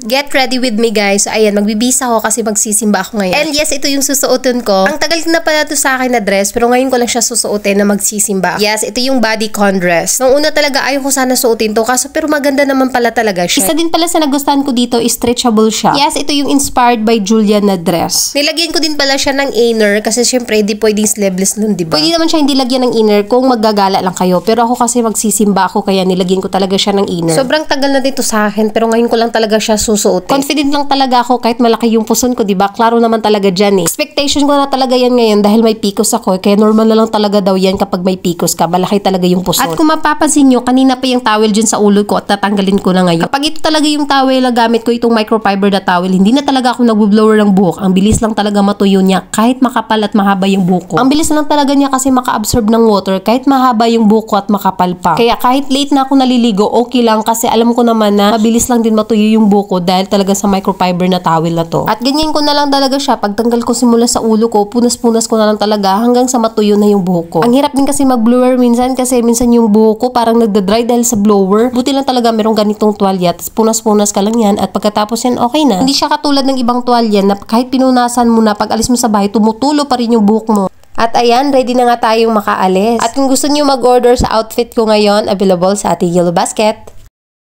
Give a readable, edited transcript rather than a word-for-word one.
Get ready with me guys. So, ayan, magbibisa ako kasi magsisimba ako ngayon. And yes, ito yung susuotin ko. Ang tagal na pala to sa akin na dress, pero ngayon ko lang siya susuotin na magsisimba. Yes, ito yung bodycon dress. Nung una talaga ayaw ko sana suotin to, kaso pero maganda naman pala talaga siya. Isa din pala sa nagustuhan ko dito is stretchable siya. Yes, ito yung inspired by Julian na dress. Nilagyan ko din pala siya ng inner kasi syempre hindi pwedeng sleeveless nun, diba? Pwede naman siya hindi lagyan ng inner kung maggagala lang kayo. Pero ako kasi magsisimba ako kaya nilagyan ko talaga siya ng inner. Sobrang tagal na dito sa akin pero ngayon ko lang talaga siya susuotin. Confident lang talaga ako kahit malaki yung puson ko, diba? Klaro naman talaga dyan eh. Expectation ko na talaga yan ngayon dahil may pikos ako. Kaya normal na lang talaga daw yan kapag may pikos ka. Malaki talaga yung puson. At kung mapapansin nyo, kanina pa yung towel dyan sa ulo ko at tatanggalin ko na ngayon. Kapag ito talaga yung towel na gamit ko, itong microfiber na towel, hindi na talaga ako nagbo-blower ng buhok. Ang bilis lang talaga matuyo niya kahit makapal at mahaba yung buhok ko. Ang bilis lang talaga niya kasi maka-absorb ng water kahit mahaba yung buhok ko at makapal pa. Kaya kahit late na ako naliligo, okay lang kasi alam ko naman na mabilis lang din matuyo yung buhok ko dahil talaga sa microfiber na towel na to. At ganyan ko na lang talaga siya. Pagtanggal ko simula sa ulo ko, punas-punas ko na lang talaga hanggang sa matuyo na yung buhok ko. Ang hirap din kasi mag-blower minsan kasi minsan yung buhok ko parang nagda-dry dahil sa blower. Buti lang talaga merong ganitong tuwalya. Tapos punas-punas ka lang yan at pagkatapos yan okay na. Hindi siya katulad ng ibang tuwalya na kahit pinunasan mo na pag alis mo sa bahay, tumutulo pa rin yung buhok mo. At ayan, ready na nga tayong makaalis. At kung gusto niyo mag-order sa outfit ko ngayon, available sa ating Yellow Basket.